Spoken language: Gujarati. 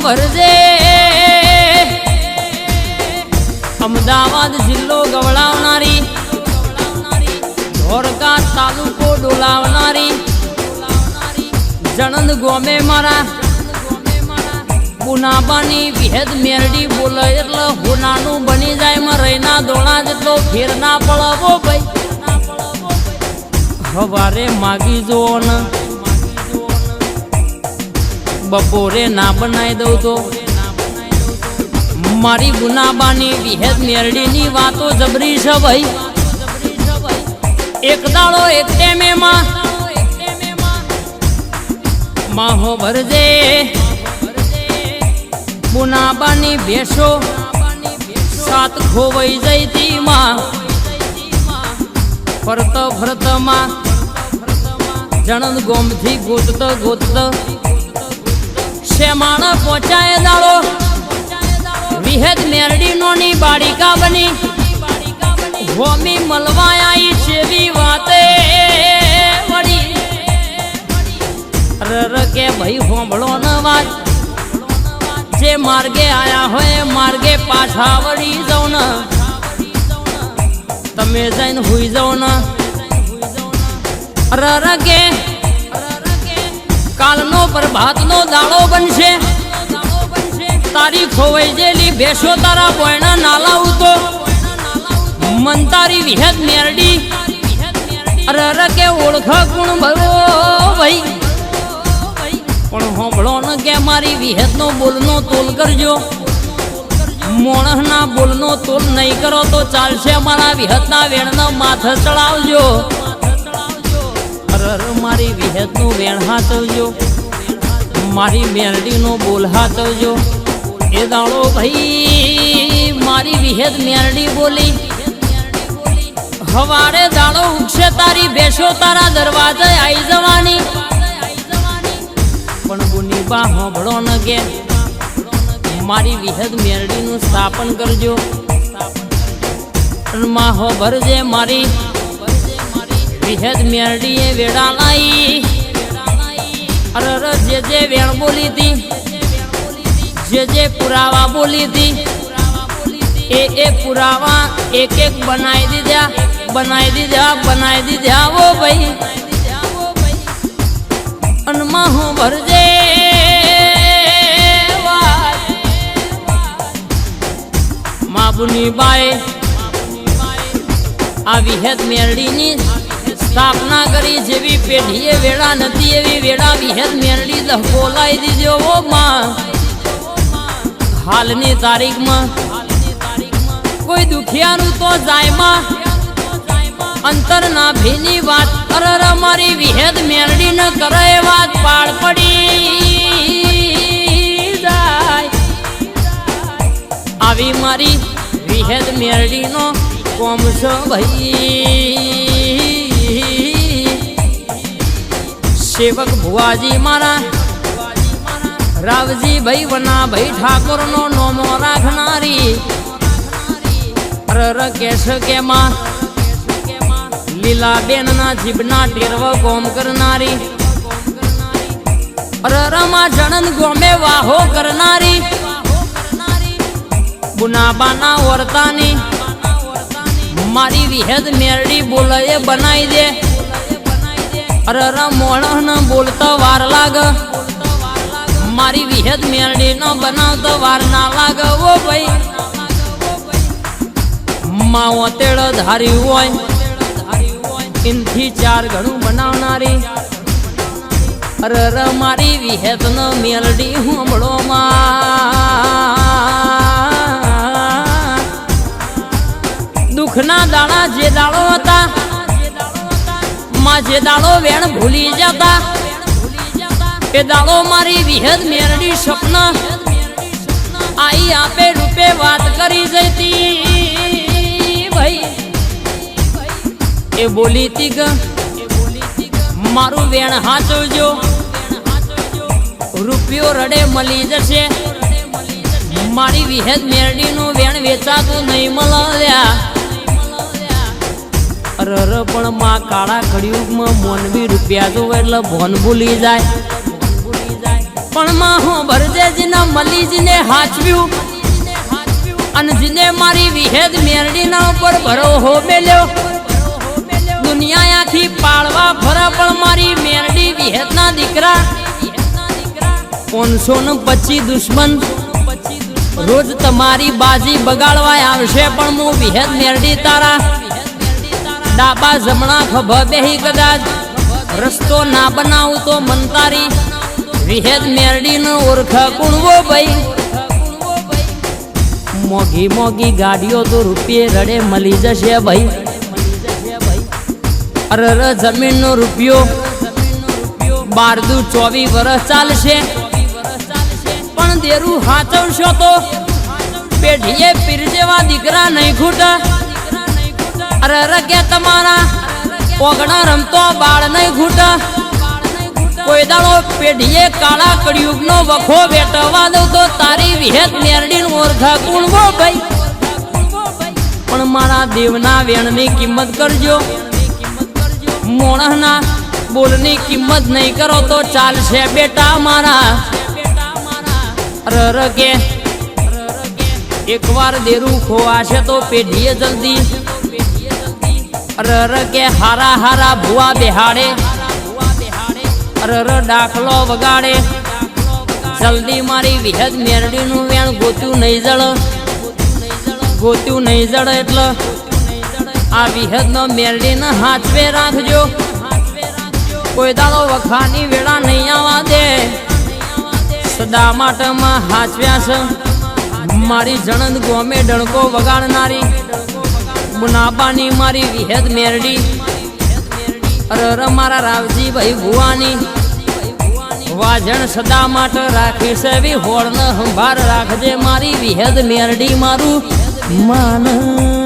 ભરજે અમદાવાદ જિલ્લો ગવડાવનારી ધોરકા તાલુકો ડોલાવનારી જણંદ ગોમે મારા પુનાબાની વિહેદ મેરડી બોલે એટલે હોનાનું બની જાય માં રહીના દોણા જેટલો ફેર ના પડવો ભાઈ હવારે માગી જો ને બપોરે ના બનાવી દઉં તો મારી ગુનાબાની વિહેદ મેરડીની વાતો જબરી છે ભાઈ એક દાડો એક ટેમે માહો ભરજે ગુનાબાની ભેસો સાત ખોવાઈ જઈતી માં ફરત ફરત માં જણંદ ગોમથી ગોતત ગોતત શેમાણ પહોંચાય દાડો વિહેદ મેરડી નોની બાળિકા બની હોમી મલવાયા છેવી વાતે વળી રર કે ભાઈ હોંભળો ન વાત જે માર્ગે આયા હોય માર્ગે પાછા વળી જાવ ને તમે જઈને હુઈ જાવ ને રર કે કાલનો પ્રભાતનો દાડો બનશે તારી ખોવાઈ જેલી ભેસો તારા બોયણા નાલાવું તો મન તારી વિહેદ મેરડી અરર કે ઓળખ ગુણ ભરો ભાઈ પણ હોંભળો ને કે મારી વિહેદ નો બોલનો તોલ કરજો મોણસ ના બોલનો તોલ નહીં કરો તો ચાલશે મારા વિહેદ ના વેણ માથે ચડાવજો અરર મારી વિહેદ નું વેણ હાચવજો મારી મેરડી નો બોલ હાચવજો એ દાડો ભાઈ મારી વિહેદ મેરડી બોલી હવારે દાડો ઉગશે તારી ભેસો તારા દરવાજે આવી જવાની પણ ગુની બા હોંભળો ન કે મારી વિહેદ મેરડી નું સ્થાપન કરજો માહો ભરજે મારી વિહેદ મેરડી એ વેડા લાઈ અરર જે વેણ બોલી હતી જે પુરાવા બોલી હતી એ પુરાવા એક એક બનાવી દીધા ઓ ભાઈ અનમાં હું ભરજે માબુની બાએ આ વિહેદ મેરડીની સ્થાપના કરી જેવી પેઢીએ વેળા નથી એવી વેળા વિહેદ મેરડી બોલાવી દીધો ઓ માં હાલની તારીખમાં કોઈ દુખિયાનું તો જાયમાં અંતર ના ભીની વાત અરર મારી વિહેદ મેરડી ન કરે વાત પાડ પડી જાય આવી મારી વિહેદ મેરડી નો કોમ છો ભાઈ સેવક ભુવાજી મારા રાવજી ભાઈ વના ભાઈ ઠાકોર નો નોમો રાખનારી અરર કેશ કે માં લીલા બેન ના જીભના ટેરવ કોમ કરનારી અરર માં જણંદ ગોમે વાહો કરનારી ગુનાબાના વર્તાની મારી વિહેદ મેરડી બોલે બનાવી દે અરર મોણસ ન બોલતા વાર લાગ મારી વિહેદ મેરડી ન બનાવતો વાર ના લાગે ઓ ભાઈ માવો તેડ ધારી હોય ઇનથી ચાર ઘણું બનાવનારી અરર મારી વિહેદ ન મેરડી હોંભળો માં દુઃખના દાડા જે દાડો હતા માં જે દાડો વેણ ભૂલી જતા એ દાડો મારી વિહેદ મેરડી સપન આઈ આપે રૂપે વાત કરી જતી ભાઈ એ બોલી તી કે મારું વેણ હાચવજો રૂપિયો રડે મળી જશે મારી વિહેદ મેરડી નું વેણ વેચાતું નહીં મળ્યા અરર પણ માં કાળા કળિયુગમાં મોનવી રૂપિયા જોવે એટલે ભોન ભૂલી જાય પણ માં હું ભરજેજીના મલીજીને હાચવ્યું અને જીને મારી વિહેદ મેરડીના ઉપર ભરોહો મેલ્યો દુનિયા આખી પાળવા ફરા પણ મારી મેરડી વિહેદના દીકરા 525 દુશ્મન રોજ તમારી બાજી બગાડવા આવશે પણ હું વિહેદ મેરડી તારા ડાબા જમણા ખભા બેહી કદાચ રસ્તો ના બનાવું તો મંતારી વિહેદ મેરડીનો ઓળખા કુણવો ભાઈ મોગી મોગી ગાડીઓ તો રૂપિયે રડે મળી જશે ભાઈ અરે જમીનનો રૂપિયો 12-24 વર્ષ ચાલશે પણ દેરું હાચવશો તો પેઢીએ પીર જેવા દીકરા નહીં ખૂટા અરે કે તમારા ઓગણા રમતો બાળ નહીં ખૂટા કોઈ દાડો પેઢીએ કાળા કળિયુગનો વખો વેટવા દઉં તો તારી વિહેદ મેરડીનો ઓળખા કુણવો ભાઈ પણ મારા દેવના વેણની કિંમત કરજો મોણસના બોલની કિંમત નહીં કરો તો ચાલશે બેટા મારા અરે કે એકવાર દેરું ખોવાશે તો પેઢીએ જલ્દી અરે કે હારા હારા ભુવા બેહાડે અરે ડાકલો વગાડે જલ્દી મારી વિહેદ મેરડીનું વેણ ગોત્યું નહીં જળ એટલે આ વિહેદનો મેરડીને હાચવે રાખજો કોઈ દાડો વખાની વેળા નહીં આવવા દે સદા માટમાં હાચવ્યા છે મારી જણંદ ગોમે ડણકો વગાડનારી મુનાબાની મારી વિહેદ મેરડી અરે મારા રાવજી ભાઈ ભુવાની વાજણ સદા માટે રાખી છે એવી હોળને સંભાળ રાખજે મારી વિહેદ મેરડી મારું માન